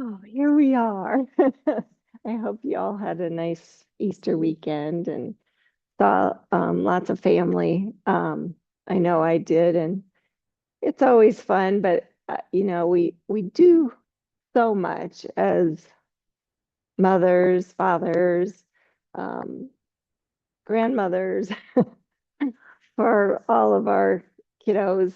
Oh, here we are. I hope you all had a nice Easter weekend and saw lots of family. I know I did, and it's always fun, but we do so much as mothers, fathers, um, grandmothers for all of our kiddos.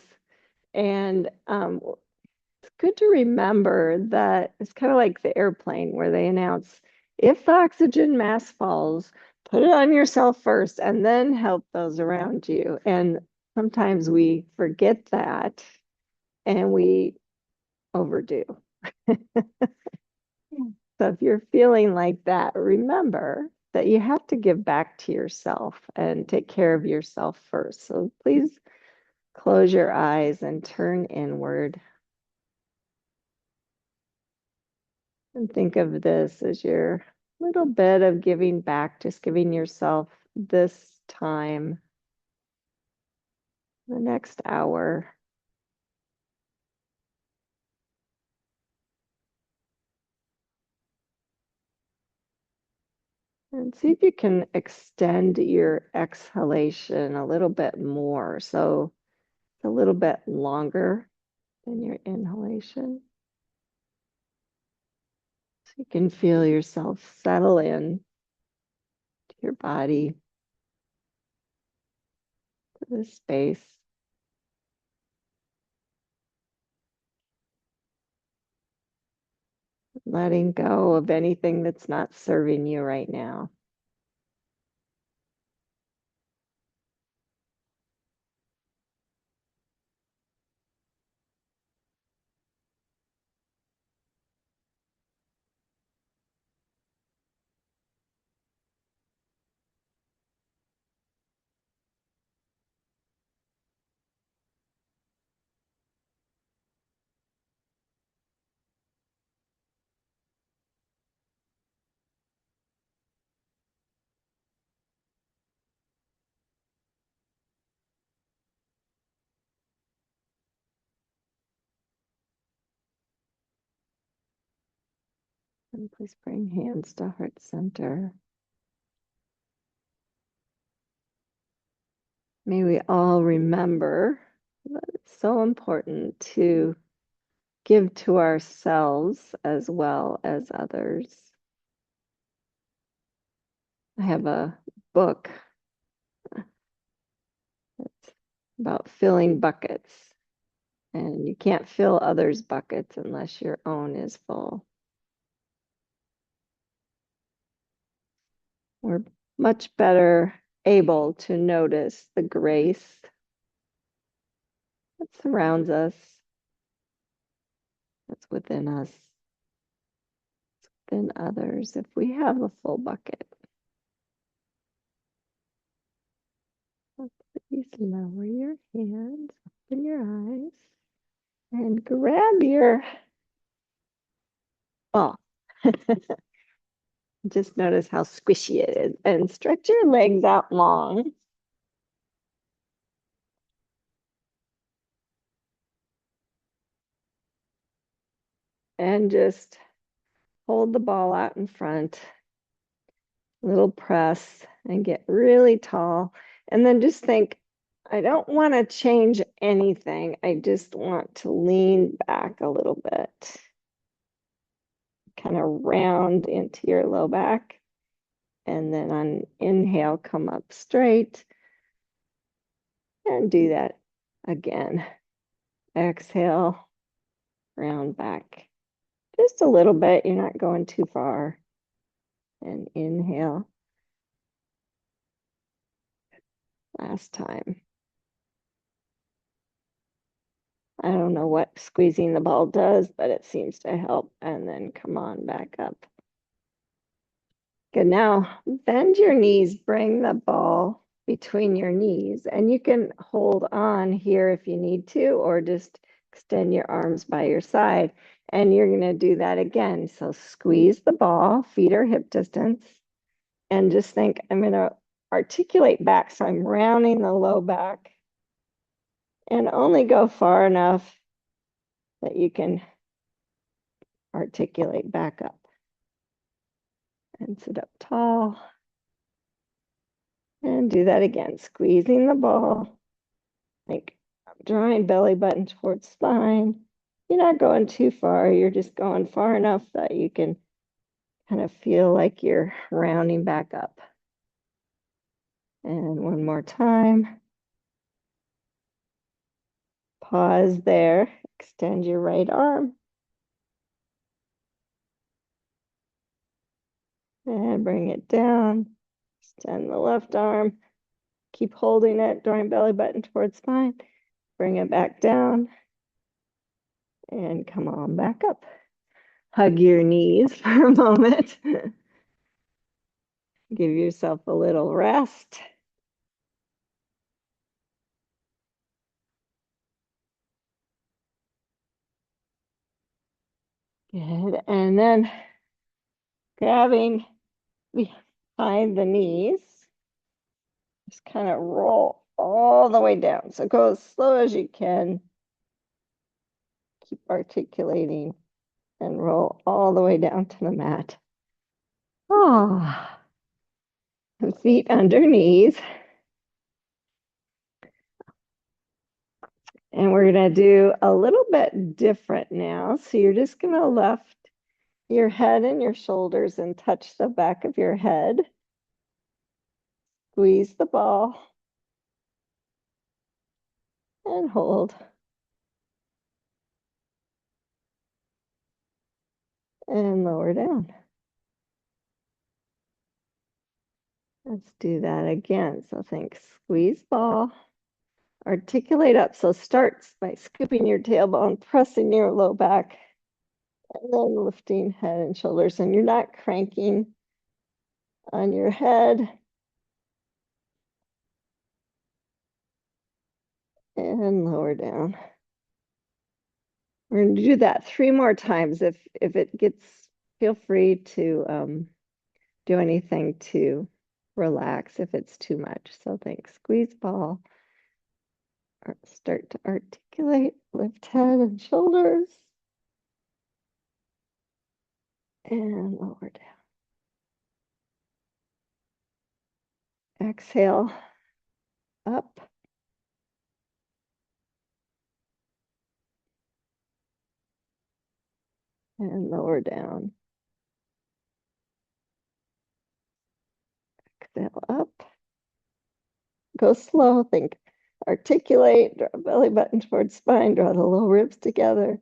And it's good to remember that it's kind of like the airplane where they announce if the oxygen mask falls, put it on yourself first and then help those around you. And sometimes we forget that and we overdo. So if you're feeling like that, remember that you have to give back to yourself and take care of yourself first. So please close your eyes and turn inward and think of this as your little bit of giving back, just giving yourself this time, the next hour. And see if you can extend your exhalation a little bit more. So it's a little bit longer than your inhalation. So you can feel yourself settle in to your body, to this space. Letting go of anything that's not serving you right now. And please bring hands to heart center. May we all remember that it's so important to give to ourselves as well as others. I have a book that's about filling buckets, and you can't fill others' buckets unless your own is full. We're much better able to notice the grace that surrounds us, that's within us, within others, if we have a full bucket. So please lower your hands, open your eyes, and grab your ball. Just notice how squishy it is, and stretch your legs out long. And just hold the ball out in front, little press, and get really tall. And then just think, I don't want to change anything. I just want to lean back a little bit, kind of round into your low back. And then on inhale, come up straight and do that again. Exhale, round back just a little bit. You're not going too far. And inhale. Last time. I don't know what squeezing the ball does, but it seems to help. And then come on back up. Good. Now bend your knees, bring the ball between your knees, and you can hold on here if you need to, or just extend your arms by your side. And you're going to do that again. So squeeze the ball, feet are hip distance, and just think, I'm going to articulate back. So I'm rounding the low back And only go far enough that you can articulate back up. And sit up tall. And do that again, squeezing the ball. Like drawing belly button towards spine. You're not going too far. You're just going far enough that you can kind of feel like you're rounding back up. And one more time. Pause there. Extend your right arm. And bring it down. Extend the left arm. Keep holding it, drawing belly button towards spine. Bring it back down. And come on back up. Hug your knees for a moment. Give yourself a little rest. Good. And then grabbing behind the knees, just kind of roll all the way down. So go as slow as you can. Keep articulating and roll all the way down to the mat. Oh, feet underneath. And we're going to do a little bit different now. So you're just going to lift your head and your shoulders and touch the back of your head. Squeeze the ball and hold. And lower down. Let's do that again. So think squeeze ball, articulate up. So start by scooping your tailbone, pressing your low back, and then lifting head and shoulders. And you're not cranking on your head. And lower down. We're going to do that 3 more times. If it gets, feel free to do anything to relax if it's too much. So think squeeze ball, start to articulate, lift head and shoulders, and lower down. Exhale up. And lower down. Exhale up. Go slow, think articulate, draw belly button towards spine, draw the low ribs together,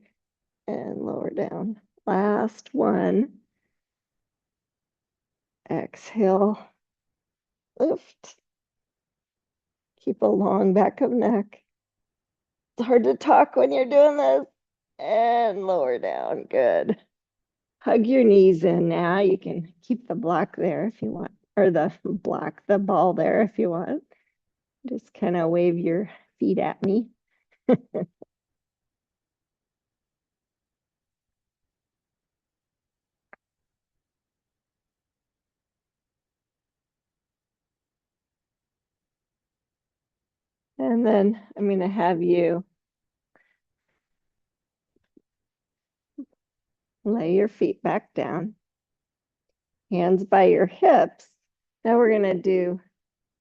and lower down. Last one. Exhale, lift. Keep a long back of neck. It's hard to talk when you're doing this. And lower down, good. Hug your knees in now. You can keep the block there if you want, or the ball there if you want. Just kind of wave your feet at me. And then I'm going to have you lay your feet back down, hands by your hips. Now we're going to do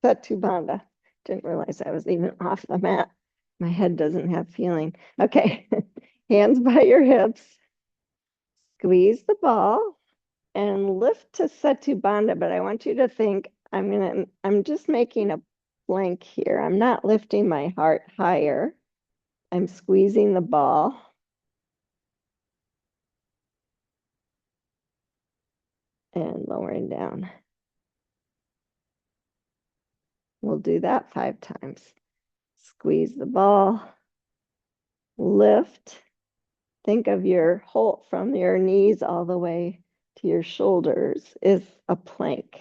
Setu Bandha. Didn't realize I was even off the mat. My head doesn't have feeling. Okay, hands by your hips. Squeeze the ball and lift to Setu Bandha, but I want you to think I'm just making a plank here. I'm not lifting my heart higher. I'm squeezing the ball. And lowering down. We'll do that 5 times. Squeeze the ball, lift. Think of your hold from your knees all the way to your shoulders is a plank.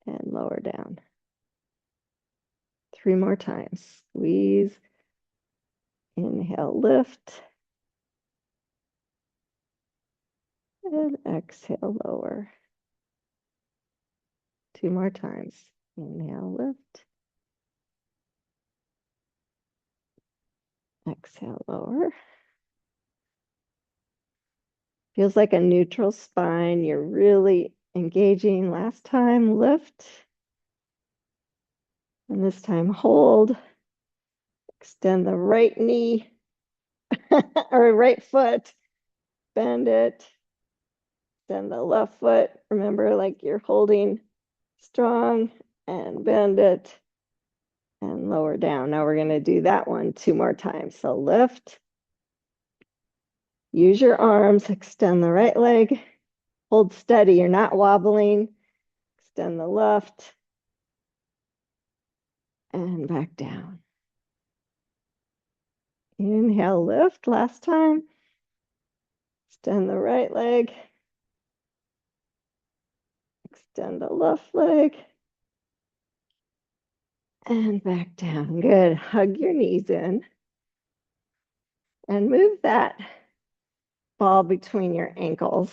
And lower down. 3 more times. Squeeze. Inhale, lift. And exhale, lower. 2 more times. Inhale, lift. Exhale, lower. Feels like a neutral spine. You're really engaging. Last time, lift. And this time, hold. Extend the right knee or right foot. Bend it. Extend the left foot. Remember, like you're holding strong and bend it and lower down. Now we're going to do that one 2 more times. So lift. Use your arms. Extend the right leg. Hold steady. You're not wobbling. Extend the left. And back down. Inhale, lift. Last time. Extend the right leg. Extend the left leg. And back down. Good. Hug your knees in. And move that ball between your ankles.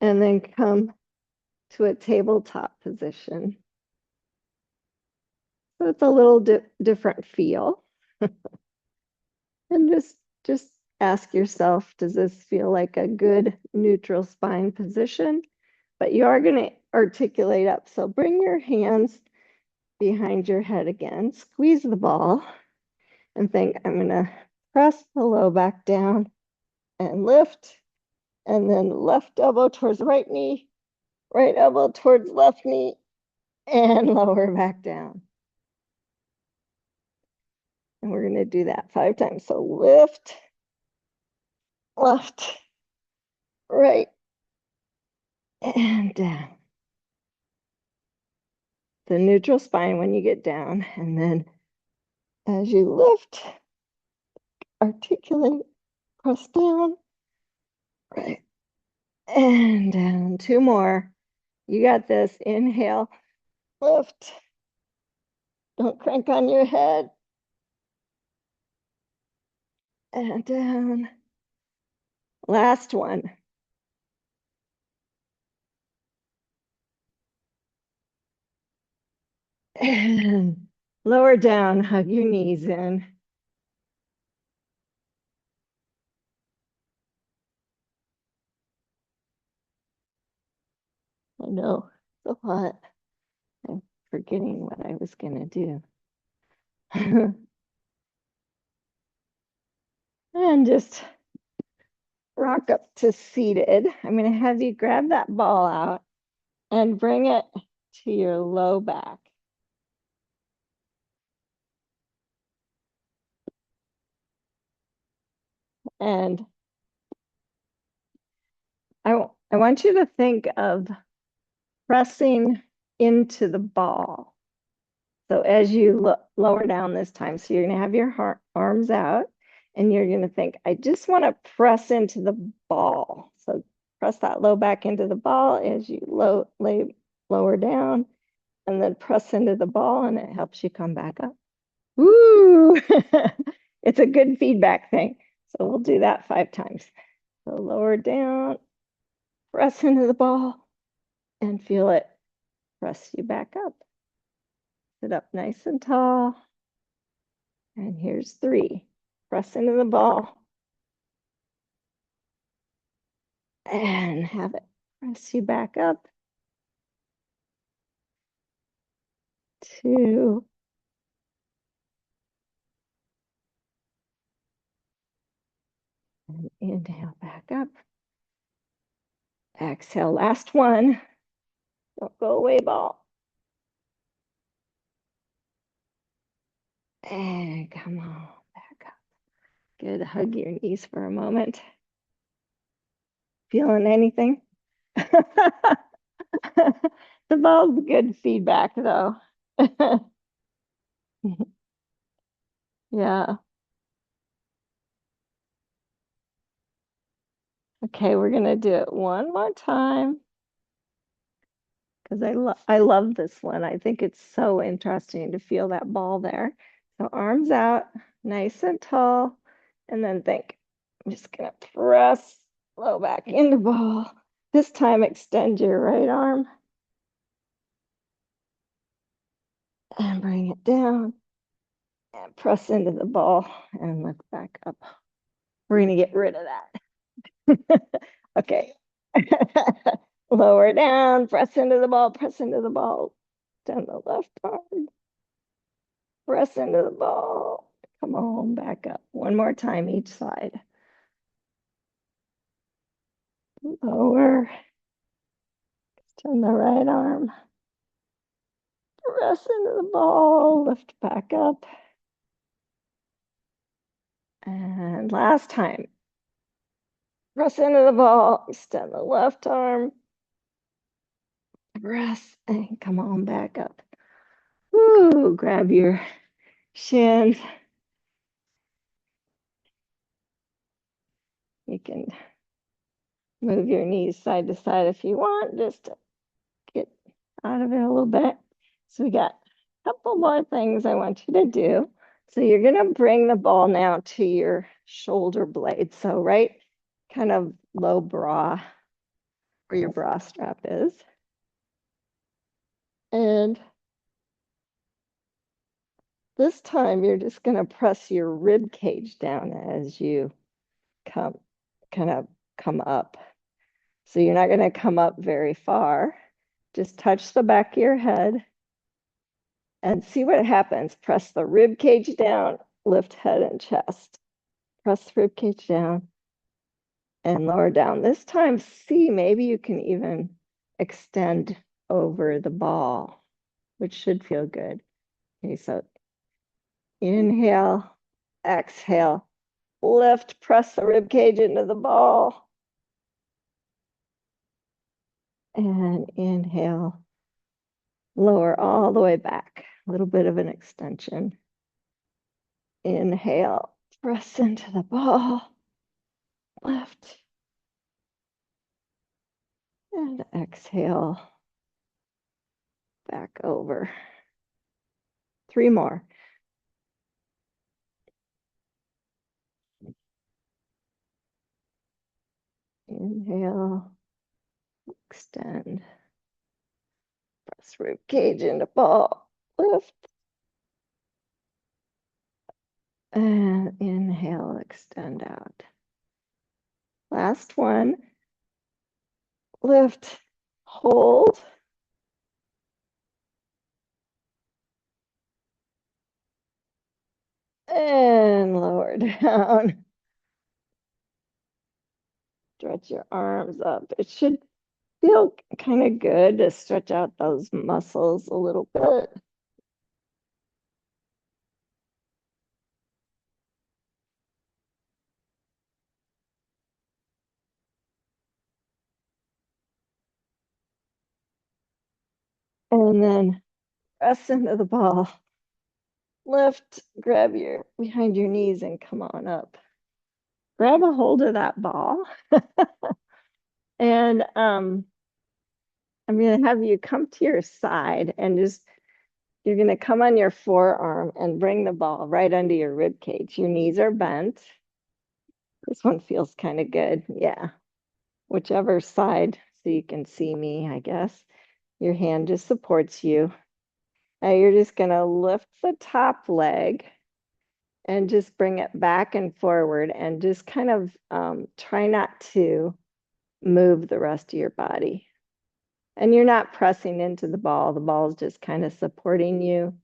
And then come to a tabletop position. So it's a little different feel. And just ask yourself, does this feel like a good neutral spine position? But you are going to articulate up. So bring your hands behind your head again. Squeeze the ball and think, I'm going to press the low back down and lift. And then left elbow towards right knee, right elbow towards left knee, and lower back down. And we're going to do that 5 times. So lift, left, right, and down. The neutral spine when you get down. And then as you lift, articulate, press down, right, and down. 2 more. You got this. Inhale, lift. Don't crank on your head. And down. Last one. And lower down, hug your knees in. I know it's a lot. I'm forgetting what I was going to do. And just rock up to seated. I'm going to have you grab that ball out and bring it to your low back. And I want you to think of pressing into the ball. So as you lower down this time, so you're going to have your arms out and you're going to think, I just want to press into the ball. So press that low back into the ball as you lower down and then press into the ball and it helps you come back up. Woo! It's a good feedback thing. So we'll do that 5 times. So lower down, press into the ball and feel it press you back up. Sit up nice and tall. And here's 3. Press into the ball. And have it press you back up. 2. And inhale back up. Exhale, last one. Don't go away, ball. And come on, back up. Good, hug your knees for a moment. Feeling anything? The ball's good feedback though. Yeah. Okay, we're gonna do it one more time because I love this one. I think it's so interesting to feel that ball there. So arms out, nice and tall, and then think, I'm just gonna press low back into ball. This time extend your right arm and bring it down. And press into the ball and lift back up. We're going to get rid of that. Okay. Lower down, press into the ball, press into the ball. Down the left arm. Press into the ball. Come on, back up. One more time each side. Lower. Turn the right arm. Press into the ball, lift back up. And last time. Press into the ball, extend the left arm. Press and come on back up. Woo, grab your shins. You can move your knees side to side if you want, just to get out of it a little bit. So we got a couple more things I want you to do. So you're gonna bring the ball now to your shoulder blade. So right kind of low bra where your bra strap is. And this time you're just gonna press your rib cage down as you come kind of come up. So you're not gonna come up very far. Just touch the back of your head and see what happens. Press the rib cage down, lift head and chest. Press the rib cage down and lower down. This time, see, maybe you can even extend over the ball, which should feel good. Okay, so inhale, exhale, lift, press the rib cage into the ball. And inhale, lower all the way back, a little bit of an extension. Inhale, press into the ball, lift, and exhale, back over. 3 more. Inhale, extend, press rib cage into ball, lift, and inhale, extend out. Last one, lift, hold, and lower down. Stretch your arms up. It should feel kind of good to stretch out those muscles a little bit. And then press into the ball. Lift, grab your behind your knees and come on up. Grab a hold of that ball. And I'm going to have you come to your side and just, you're going to come on your forearm and bring the ball right under your rib cage. Your knees are bent. This one feels kind of good. Yeah. Whichever side, so you can see me, I guess. Your hand just supports you. Now you're just going to lift the top leg and just bring it back and forward and just kind of try not to move the rest of your body. And you're not pressing into the ball is just kind of supporting you.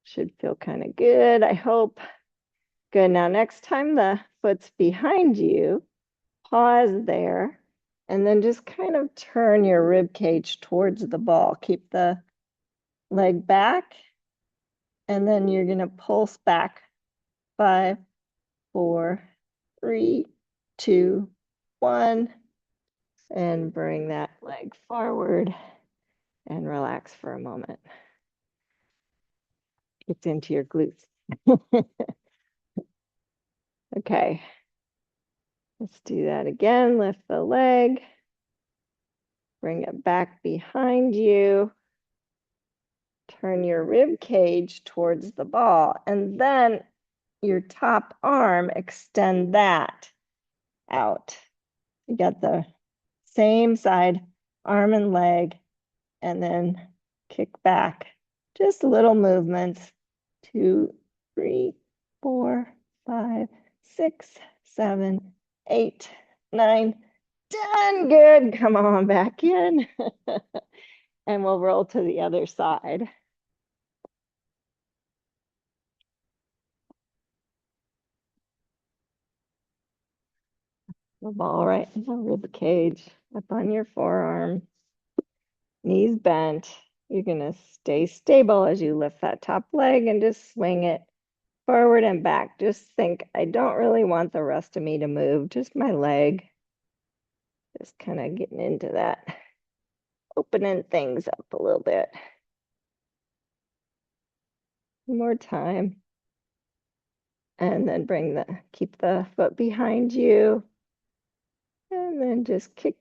Should feel kind of good, I hope. Good. Now, next time the foot's behind you, pause there, and then just kind of turn your rib cage towards the ball. Keep the leg back, and then you're going to pulse back. 5, 4, 3, 2, 1, and bring that leg forward and relax for a moment. It's into your glutes. Okay, let's do that again. Lift the leg, bring it back behind you, turn your rib cage towards the ball, and then your top arm, extend that out. You got the same side, arm and leg, and then kick back Just little movements. 2, 3, 4, 5, 6, 7, 8, 9, 10. Good. Come on back in. And we'll roll to the other side. The ball right in the rib cage, up on your forearm, knees bent. You're gonna stay stable as you lift that top leg and just swing it forward and back. Just think, I don't really want the rest of me to move, just my leg. Just kind of getting into that, opening things up a little bit. One more time. And then keep the foot behind you. And then just kick,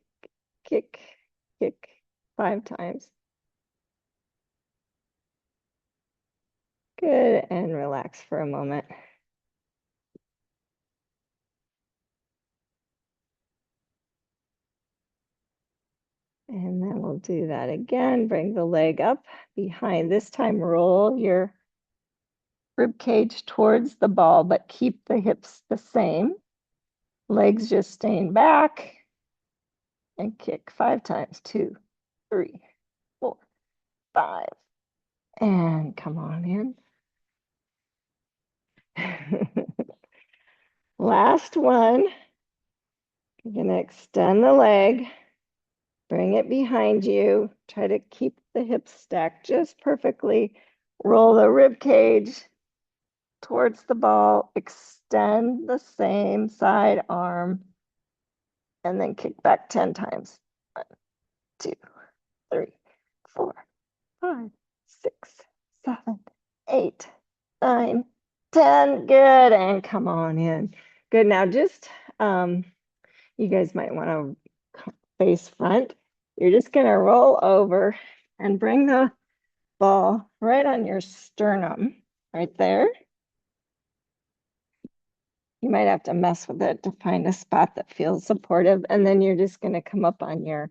kick, kick 5 times. Good, and relax for a moment. And then we'll do that again. Bring the leg up behind. This time, roll your rib cage towards the ball, but keep the hips the same. Legs just staying back. And kick 5 times. 2, 3, 4, 5. And come on in. Last one. You're going to extend the leg. Bring it behind you. Try to keep the hips stacked just perfectly. Roll the rib cage towards the ball. Extend the same side arm. And then kick back 10 times. 1, 2, 3, 4, 5, 6, 7, 8, 9, 10. Good. And come on in. Good. Now just you guys might want to face front. You're just going to roll over and bring the ball right on your sternum, right there. You might have to mess with it to find a spot that feels supportive. And then you're just going to come up on your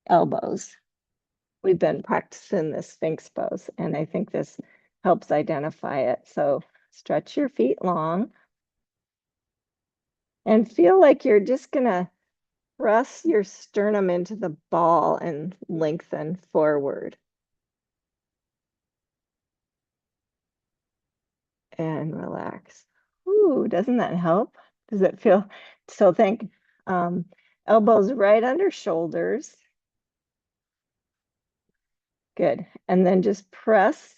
elbows. We've been practicing the Sphinx pose, and I think this helps identify it. So stretch your feet long and feel like you're just going to press your sternum into the ball and lengthen forward. And relax. Ooh, doesn't that help? Does it feel? So think elbows right under shoulders. Good. And then just press.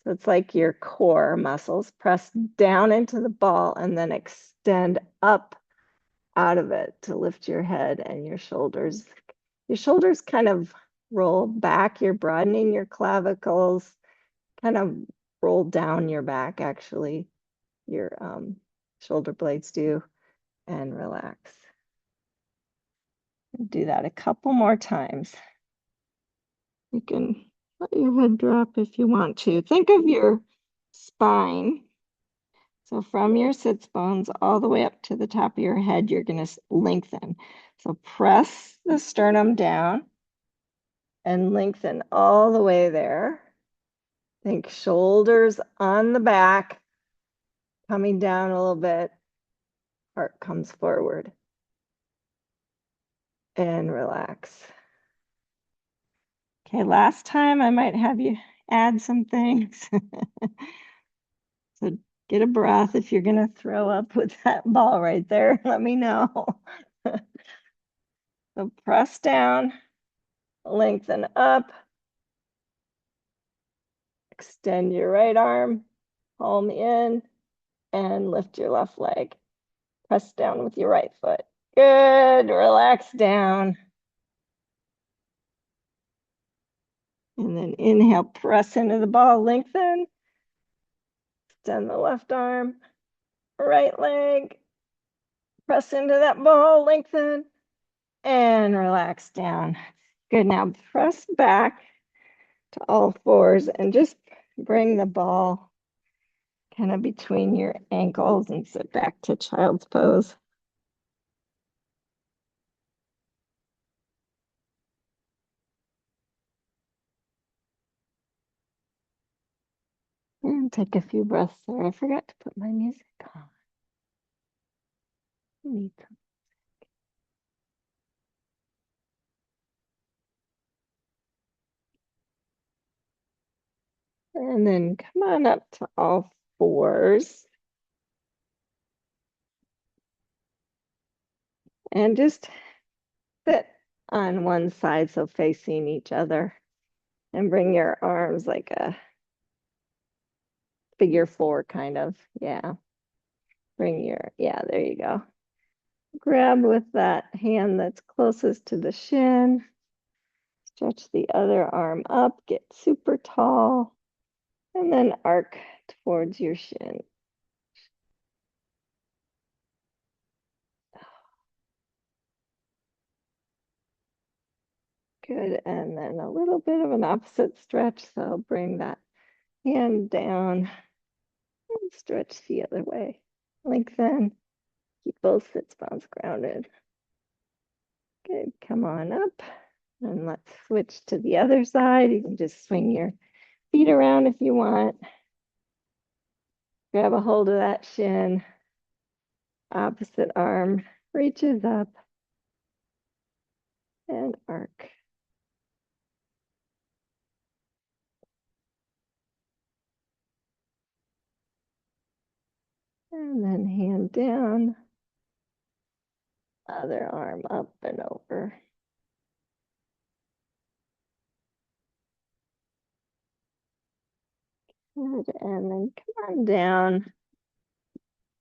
So it's like your core muscles. Press down into the ball and then extend up out of it to lift your head and your shoulders. Your shoulders kind of roll back. You're broadening your clavicles, kind of roll down your back, actually. Your shoulder blades do, and relax. Do that a couple more times. You can let your head drop if you want to. Think of your spine. So from your sits bones all the way up to the top of your head, you're going to lengthen. So press the sternum down and lengthen all the way there. Think shoulders on the back, coming down a little bit. Heart comes forward. And relax. Okay, last time I might have you add some things. So get a breath. If you're gonna throw up with that ball right there, let me know. So press down, lengthen up, extend your right arm, palm in, and lift your left leg. Press down with your right foot. Good, relax down. And then inhale, press into the ball, lengthen. Extend the left arm, right leg. Press into that ball, lengthen, and relax down. Good, now press back to all fours and just bring the ball kind of between your ankles and sit back to child's pose. Take a few breaths there. I forgot to put my music on. Need some. And then come on up to all fours and just sit on one side, so facing each other, and bring your arms like a figure four kind of. Yeah. Yeah, there you go. Grab with that hand that's closest to the shin. Stretch the other arm up, get super tall, and then arc towards your shin. Good. And then a little bit of an opposite stretch. So bring that hand down and stretch the other way. Lengthen. Keep both sits bones grounded. Good. Come on up. And let's switch to the other side. You can just swing your feet around if you want. Grab a hold of that shin. Opposite arm reaches up and arc. And then hand down. Other arm up and over. Good. And then come on down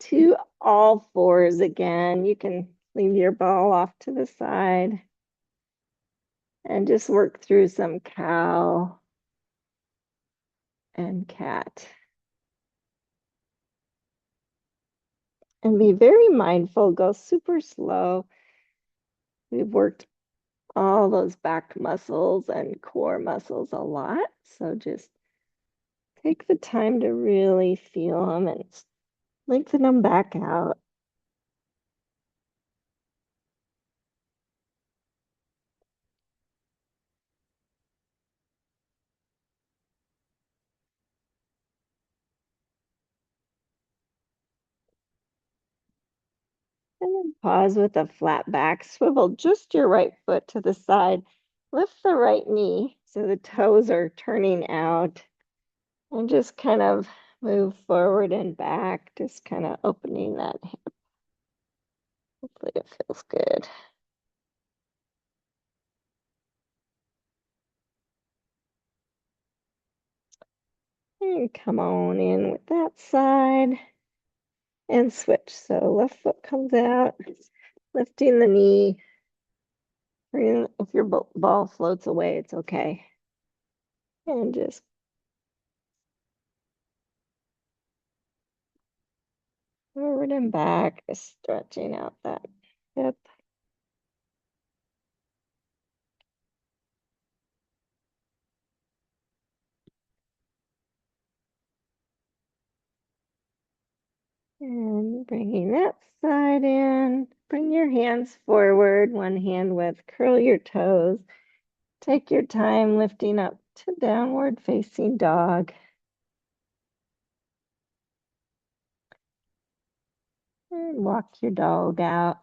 to all fours again. You can leave your ball off to the side and just work through some cow and cat. And be very mindful, go super slow. We've worked all those back muscles and core muscles a lot. So just take the time to really feel them and lengthen them back out. And then pause with a flat back. Swivel just your right foot to the side. Lift the right knee so the toes are turning out. And just kind of move forward and back, just kind of opening that hip. Hopefully it feels good. And come on in with that side and switch. So left foot comes out, lifting the knee. If your ball floats away, it's okay. And just forward and back, stretching out that hip. And bringing that side in, bring your hands forward, one hand with curl your toes. Take your time lifting up to downward facing dog. And walk your dog out.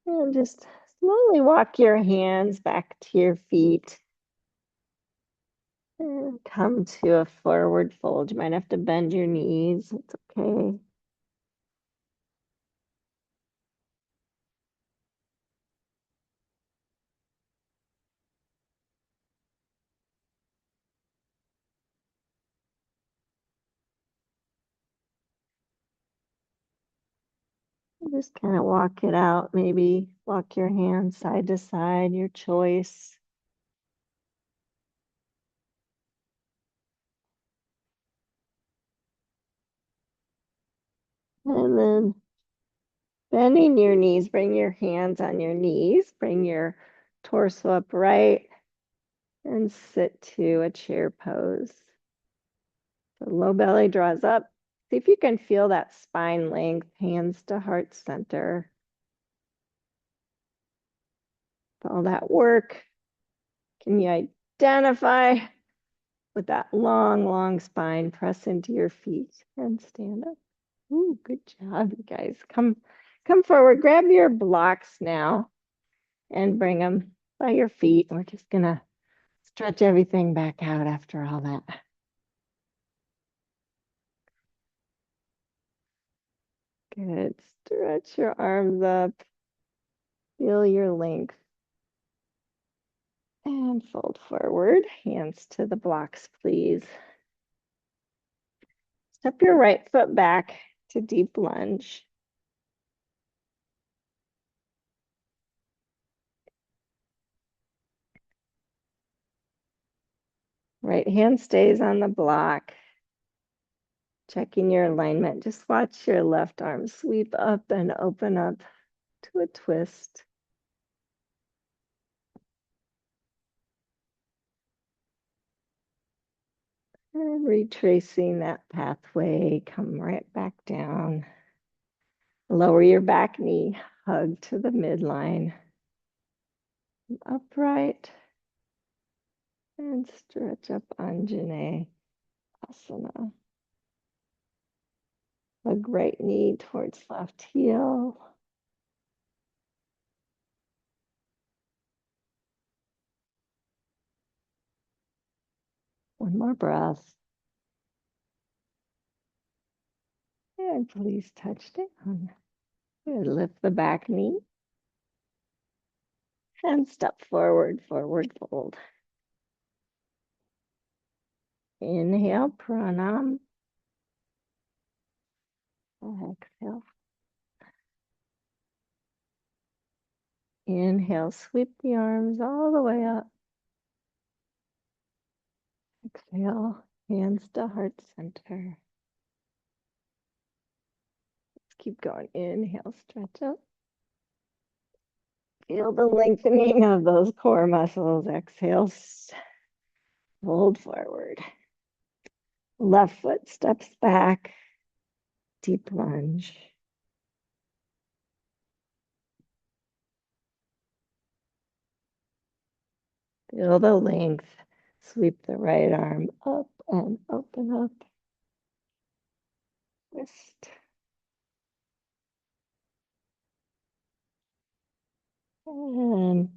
And just slowly walk your hands back to your feet. And come to a forward fold. You might have to bend your knees. It's okay. Just kind of walk it out. Maybe walk your hands side to side, your choice. And then Bending your knees, bring your hands on your knees, bring your torso upright, and sit to a chair pose. The low belly draws up. See if you can feel that spine length, hands to heart center. All that work. Can you identify with that long, long spine? Press into your feet and stand up. Ooh, good job, you guys. Come forward. Grab your blocks now and bring them by your feet. We're just gonna stretch everything back out after all that. Good. Stretch your arms up. Feel your length. And fold forward. Hands to the blocks, please. Step your right foot back to deep lunge. Right hand stays on the block. Checking your alignment. Just watch your left arm sweep up and open up to a twist. And retracing that pathway, come right back down. Lower your back knee, hug to the midline. Upright. And stretch up Anjane Asana. Hug right knee towards left heel. One more breath. And please touch down. Good. Lift the back knee. And step forward, forward fold. Inhale, pranam. Exhale. Inhale, sweep the arms all the way up. Exhale, hands to heart center. Let's keep going. Inhale, stretch up. Feel the lengthening of those core muscles. Exhale, fold forward. Left foot steps back. Deep lunge. Feel the length. Sweep the right arm up and open up. Twist. And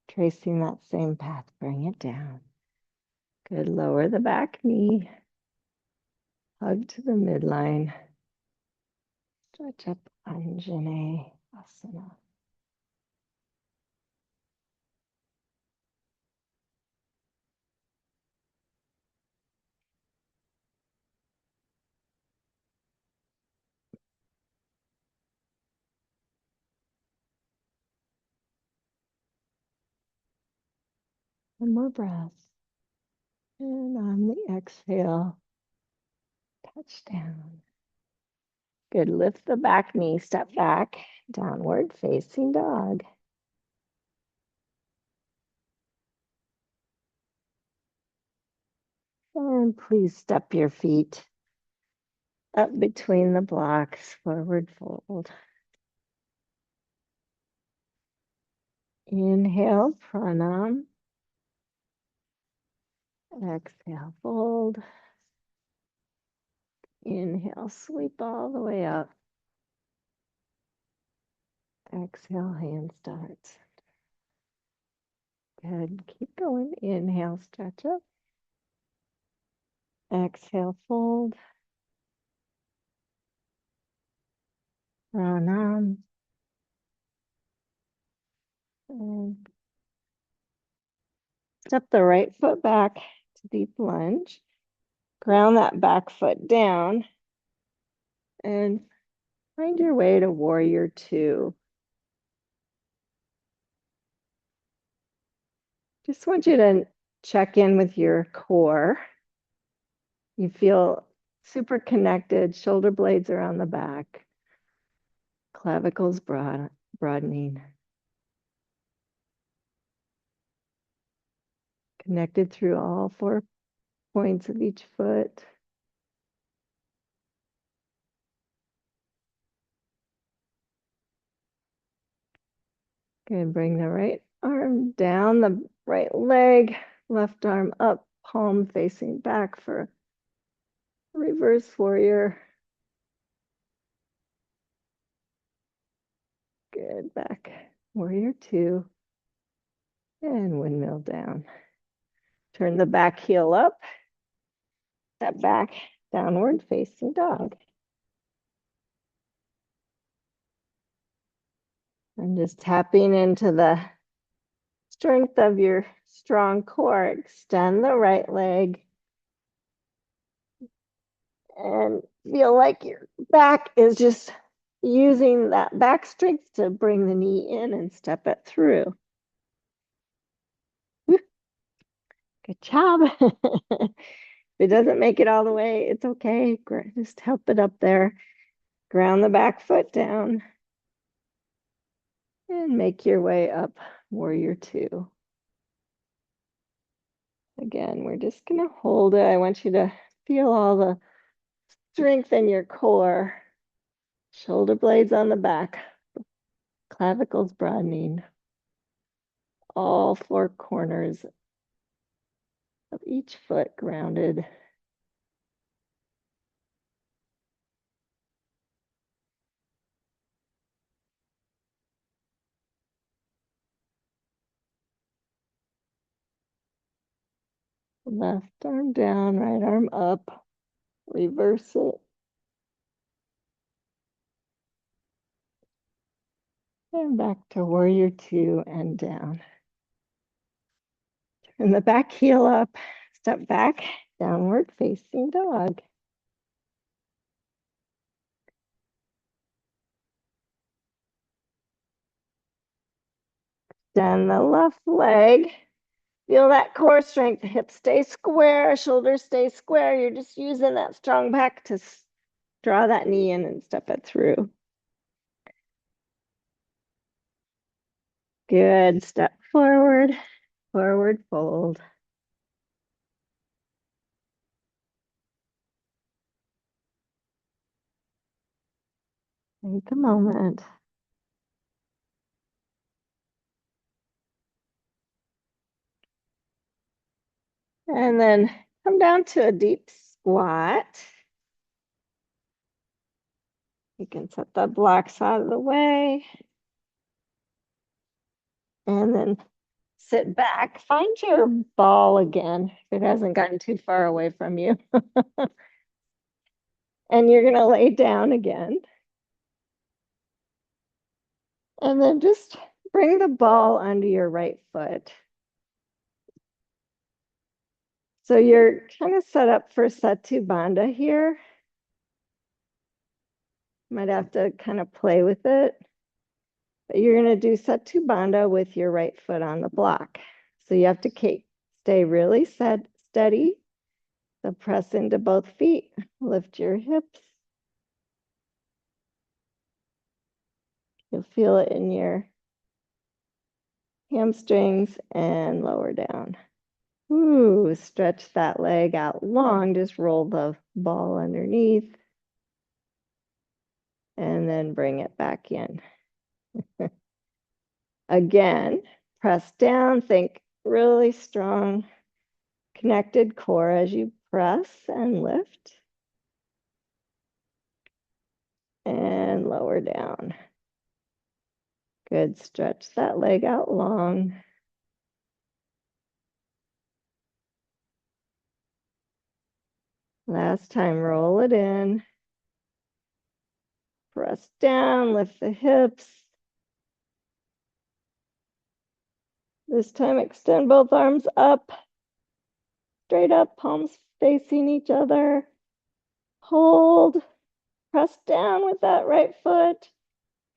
tracing that same path, bring it down. Good. Lower the back knee. Hug to the midline. Stretch up Anjane Asana. One more breath. And on the exhale, touch down. Good. Lift the back knee, step back, downward facing dog. And please step your feet up between the blocks, forward fold. Inhale, pranam. Exhale, fold. Inhale, sweep all the way up. Exhale, hands to heart. Good. Keep going. Inhale, stretch up. Exhale, fold. Pranam. And step the right foot back to deep lunge. Ground that back foot down. And find your way to warrior two. Just want you to check in with your core. You feel super connected, shoulder blades are on the back. Clavicles broadening. Connected through all 4 points of each foot. Good, bring the right arm down, the right leg, left arm up, palm facing back for reverse warrior. Good, back, warrior 2, and windmill down. Turn the back heel up, step back, downward facing dog. And just tapping into the strength of your strong core. Extend the right leg and feel like your back is just using that back strength to bring the knee in and step it through. Good job. If it doesn't make it all the way, it's okay. Just help it up there. Ground the back foot down and make your way up, warrior 2. Again, we're just gonna hold it. I want you to feel all the strength in your core. Shoulder blades on the back, clavicles broadening, all 4 corners of each foot grounded. Left arm down, right arm up, reverse it. And back to warrior 2 and down. Turn the back heel up, step back, downward facing dog. Extend the left leg. Feel that core strength. Hips stay square, shoulders stay square. You're just using that strong back to draw that knee in and step it through. Good. Step forward, forward fold. Take a moment. And then come down to a deep squat. You can set the blocks out of the way. And then sit back. Find your ball again if it hasn't gotten too far away from you. And you're going to lay down again. And then just bring the ball under your right foot. So you're kind of set up for Setu Bandha here. Might have to kind of play with it. But you're going to do Setu Bandha with your right foot on the block. So you have to stay really steady. So press into both feet, lift your hips. You'll feel it in your hamstrings and lower down. Ooh, stretch that leg out long. Just roll the ball underneath. And then bring it back in. Again, press down. Think really strong, connected core as you press and lift. And lower down. Good. Stretch that leg out long. Last time, roll it in. Press down, lift the hips. This time, extend both arms up. Straight up, palms facing each other. Hold. Press down with that right foot.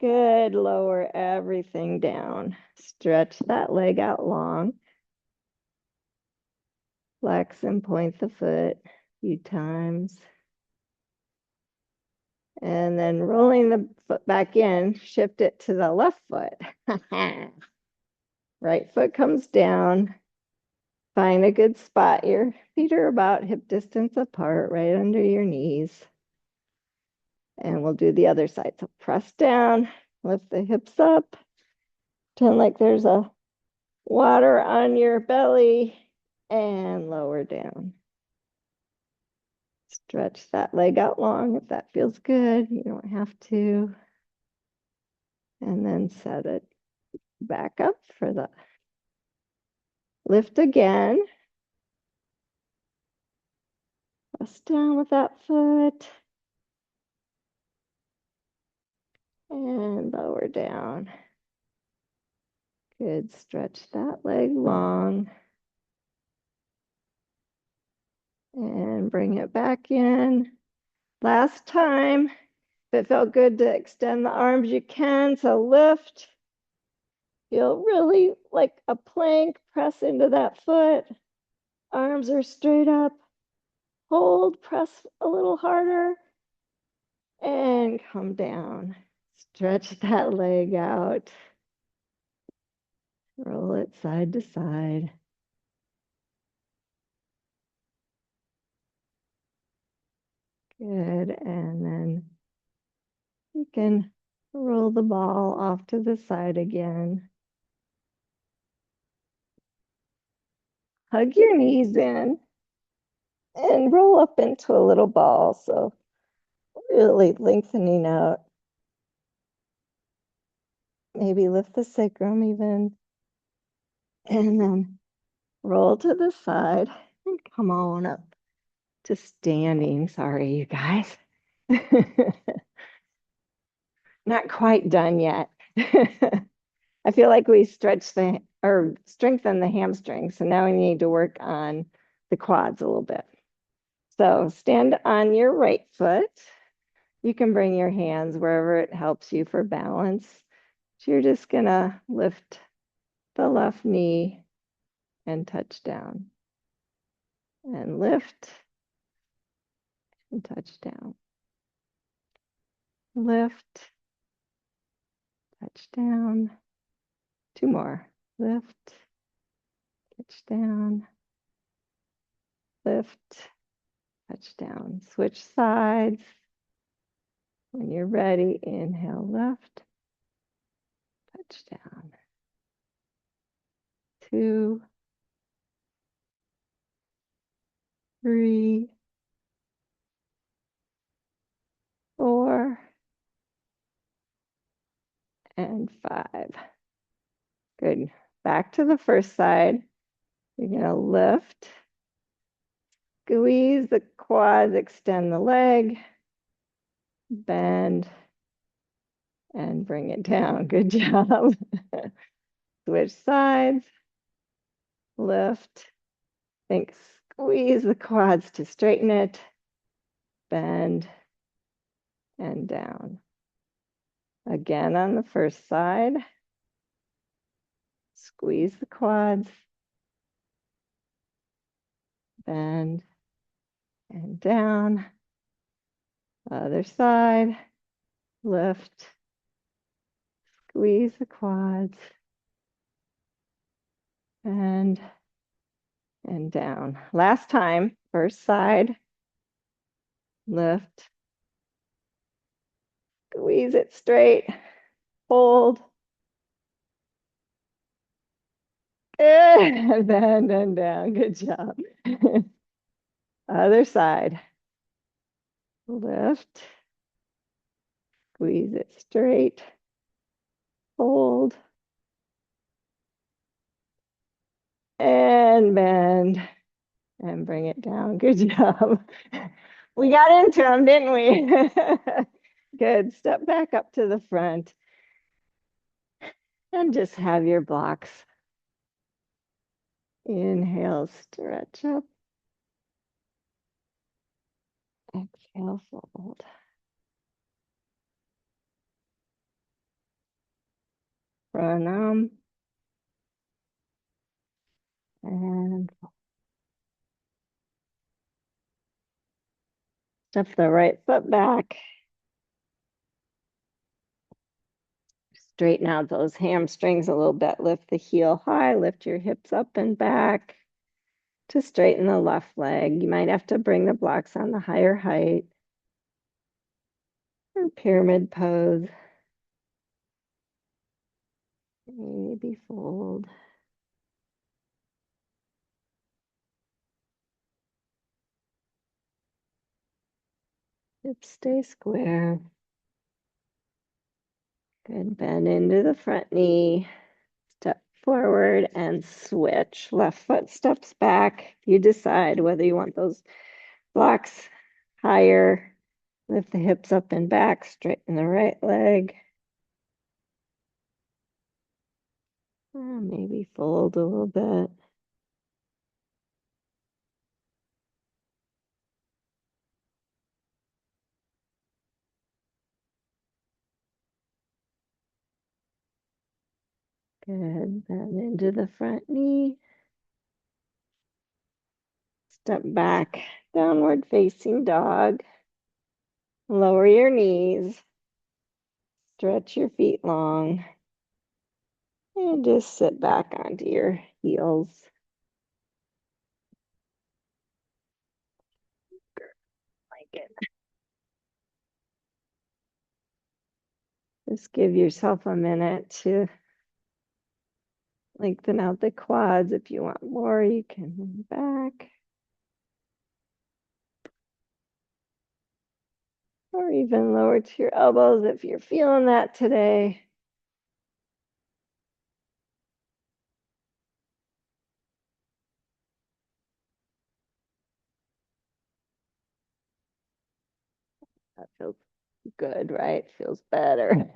Good. Lower everything down. Stretch that leg out long. Flex and point the foot a few times. And then rolling the foot back in, shift it to the left foot. Right foot comes down. Find a good spot. Your feet are about hip distance apart, right under your knees. And we'll do the other side. So press down, lift the hips up, pretend like there's a water on your belly, and lower down. Stretch that leg out long if that feels good. You don't have to. And then set it back up for the lift again. Press down with that foot. And lower down. Good. Stretch that leg long. And bring it back in. Last time. If it felt good to extend the arms, you can. So lift. Feel really like a plank. Press into that foot. Arms are straight up. Hold. Press a little harder. And come down. Stretch that leg out. Roll it side to side. Good. And then you can roll the ball off to the side again. Hug your knees in and roll up into a little ball. So really lengthening out. Maybe lift the sacrum even. And then roll to the side and come on up to standing. Sorry, you guys. Not quite done yet. I feel like we stretched the or strengthened the hamstrings. So now we need to work on the quads a little bit. So stand on your right foot. You can bring your hands wherever it helps you for balance. So you're just gonna lift the left knee and touch down. And lift and touch down. Lift, touch down. Two more. Lift, touch down. Lift, touch down. Switch sides. When you're ready, inhale left, touch down. 2, 3, 4, and 5. Good. Back to the first side. You're going to lift, squeeze the quads, extend the leg, bend, and bring it down. Good job. Switch sides, lift, think squeeze the quads to straighten it, bend, and down. Again on the first side, squeeze the quads, bend, and down. Other side, lift, squeeze the quads, bend, and down. Last time, first side, lift, squeeze it straight, hold, and bend and down. Good job. Other side, lift, squeeze it straight, hold, and bend, and bring it down. Good job. We got into them, didn't we? Good. Step back up to the front and just have your blocks. Inhale, stretch up. Exhale, fold. Front arm. And step the right foot back. straighten out those hamstrings a little bit. Lift the heel high, lift your hips up and back to straighten the left leg. You might have to bring the blocks on the higher height. Or pyramid pose. Maybe fold. Hips stay square. Good. Bend into the front knee. Step forward and switch. Left foot steps back. You decide whether you want those blocks higher. Lift the hips up and back. Straighten the right leg. Maybe fold a little bit. Good. Bend into the front knee. Step back. Downward facing dog. Lower your knees. Stretch your feet long. And just sit back onto your heels. Like it. Just give yourself a minute to lengthen out the quads. If you want more, you can lean back. Or even lower to your elbows if you're feeling that today. That feels good, right? Feels better.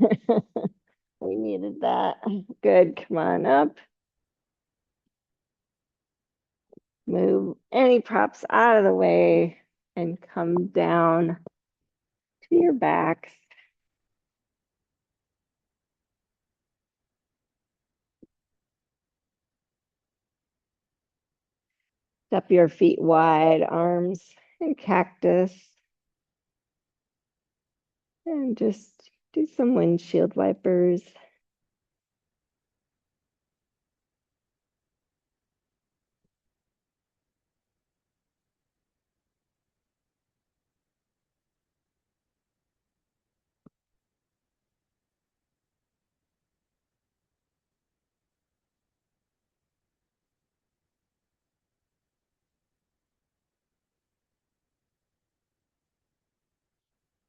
We needed that. Good. Come on up. Move any props out of the way and come down to your backs. Step your feet wide, arms and cactus. And just do some windshield wipers.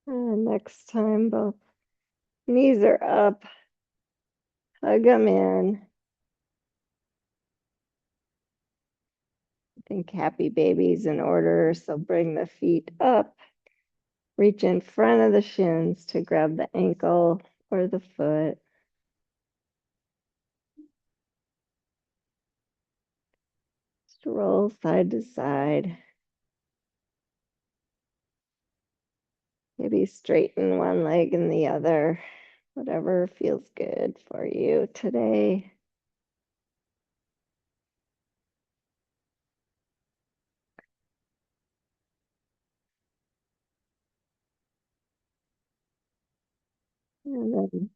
And next time, both knees are up. Hug them in. I think happy baby's in order. So bring the feet up. Reach in front of the shins to grab the ankle or the foot. Just roll side to side. Maybe straighten one leg and the other. Whatever feels good for you today. And then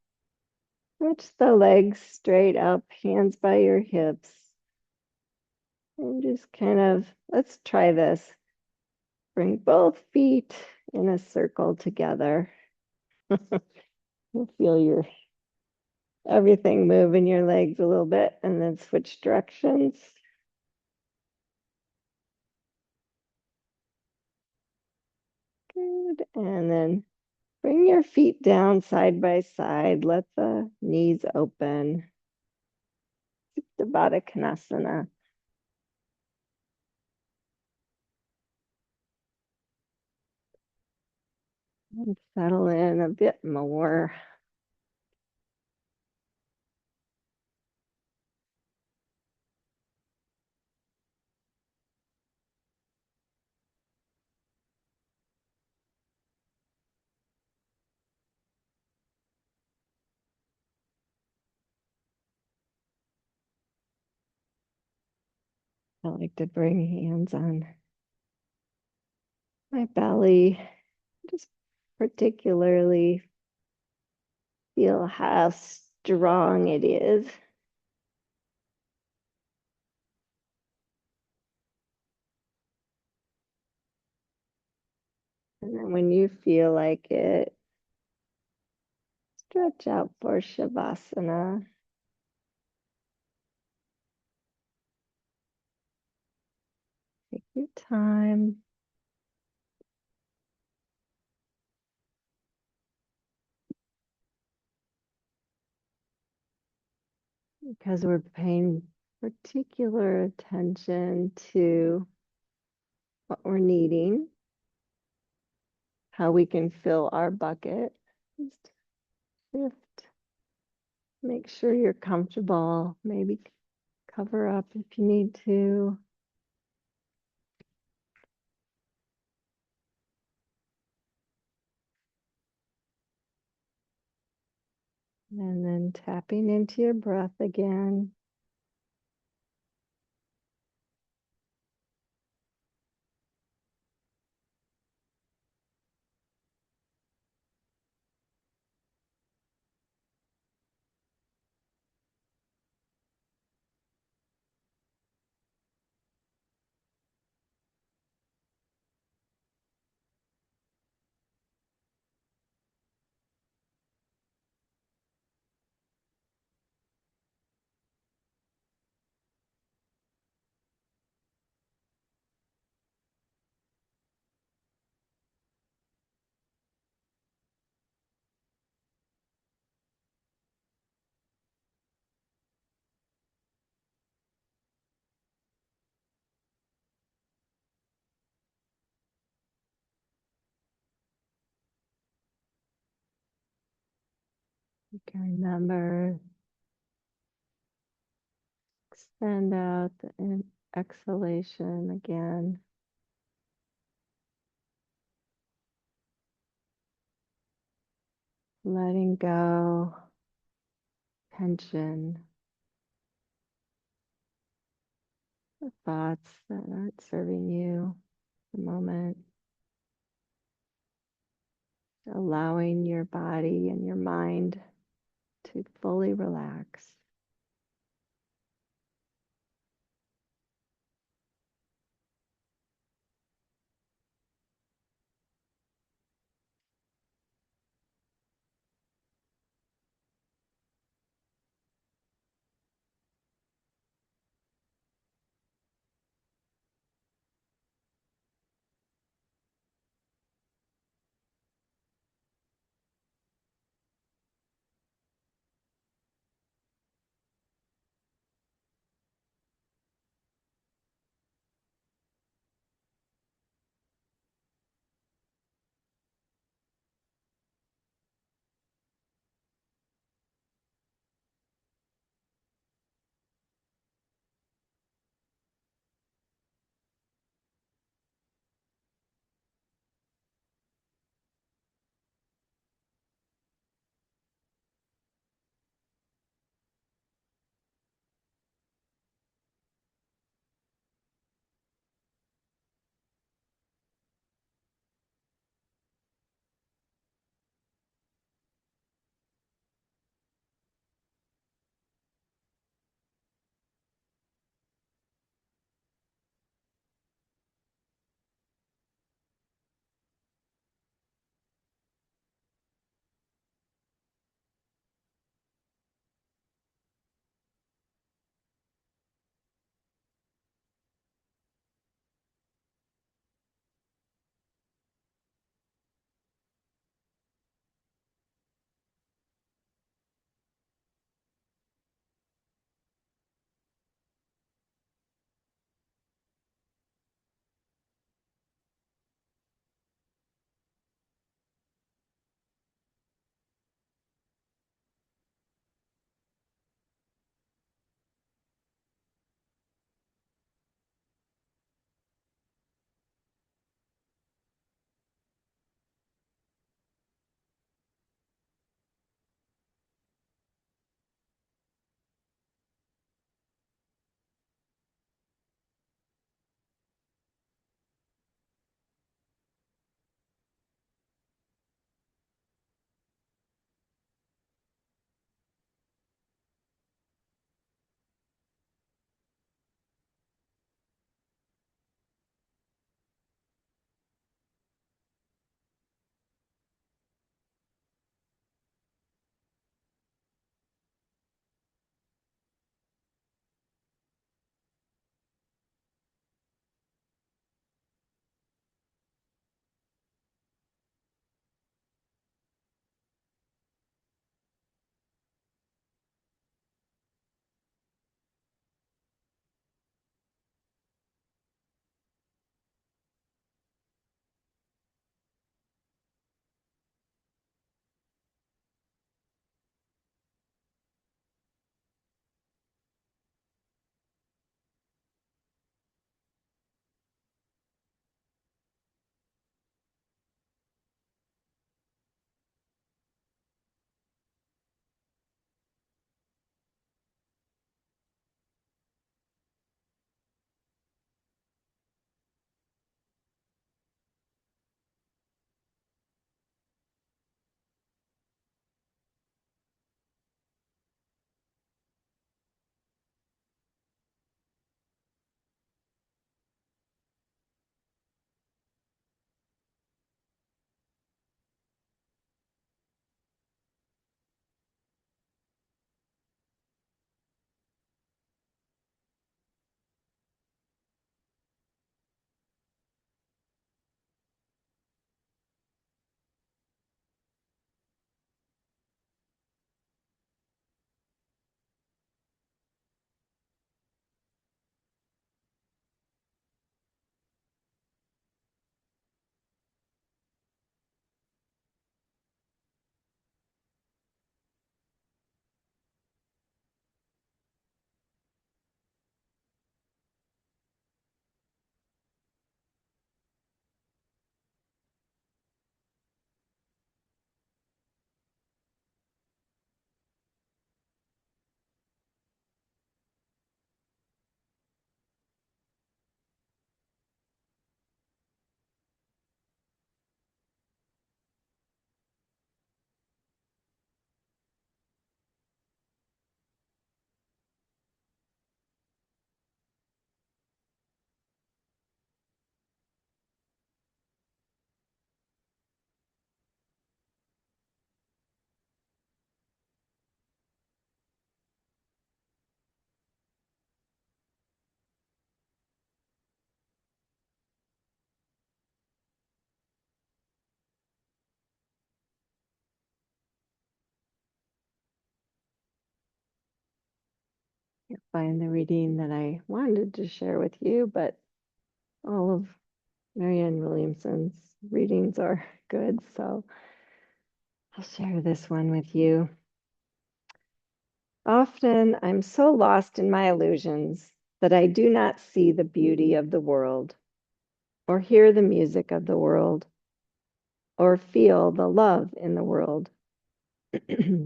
switch the legs straight up, hands by your hips. And just kind of, let's try this. Bring both feet in a circle together. You'll feel your everything move in your legs a little bit and then switch directions. Good. And then bring your feet down side by side. Let the knees open. The Baddha Konasana. And settle in a bit more. I like to bring hands on my belly, just particularly feel how strong it is. And then when you feel like it, stretch out for Shavasana. Take your time. Because we're paying particular attention to what we're needing, how we can fill our bucket. Just shift, make sure you're comfortable, maybe cover up if you need to. And then tapping into your breath again. You can remember, extend out the exhalation again. Letting go, tension, the thoughts that aren't serving you at the moment. Allowing your body and your mind to fully relax. Can't find the reading that I wanted to share with you, but all of Marianne Williamson's readings are good, so I'll share this one with you. Often I'm so lost in my illusions that I do not see the beauty of the world, or hear the music of the world, or feel the love in the world.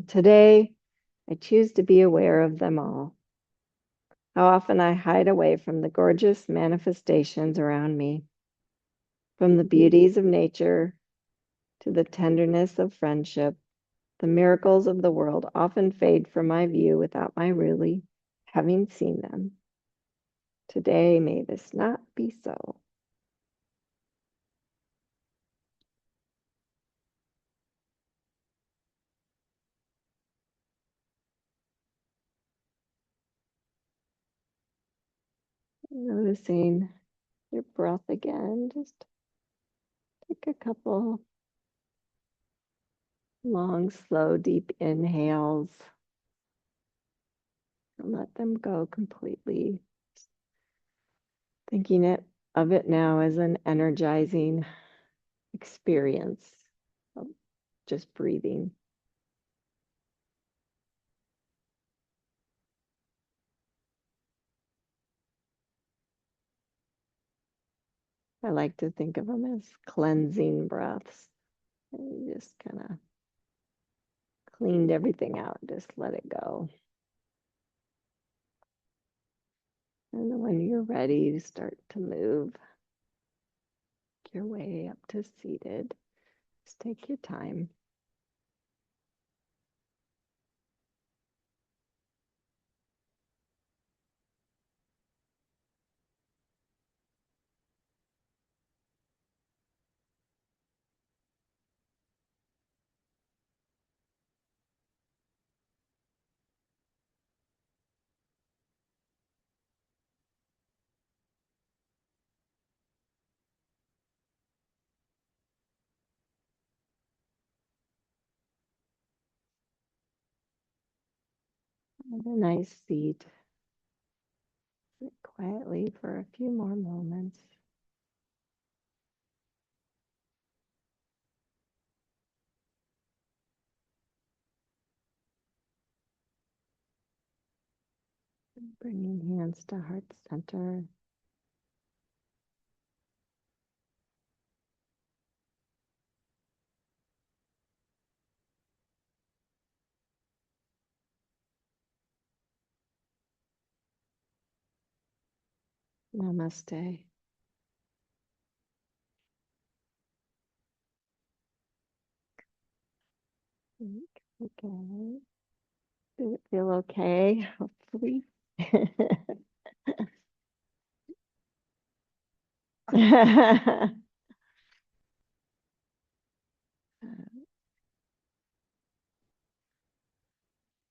Today, I choose to be aware of them all. How often I hide away from the gorgeous manifestations around me, from the beauties of nature to the tenderness of friendship. The miracles of the world often fade from my view without my really having seen them. Today, may this not be so. Noticing your breath again. Just take a couple long, slow, deep inhales and let them go completely. Thinking of it now as an energizing experience of just breathing. I like to think of them as cleansing breaths. And you just kind of cleaned everything out, just let it go. And then when you're ready, you start to move your way up to seated. Just take your time. Have a nice seat. Sit quietly for a few more moments. Bringing hands to heart center. Namaste. Okay. Does it feel okay? Hopefully.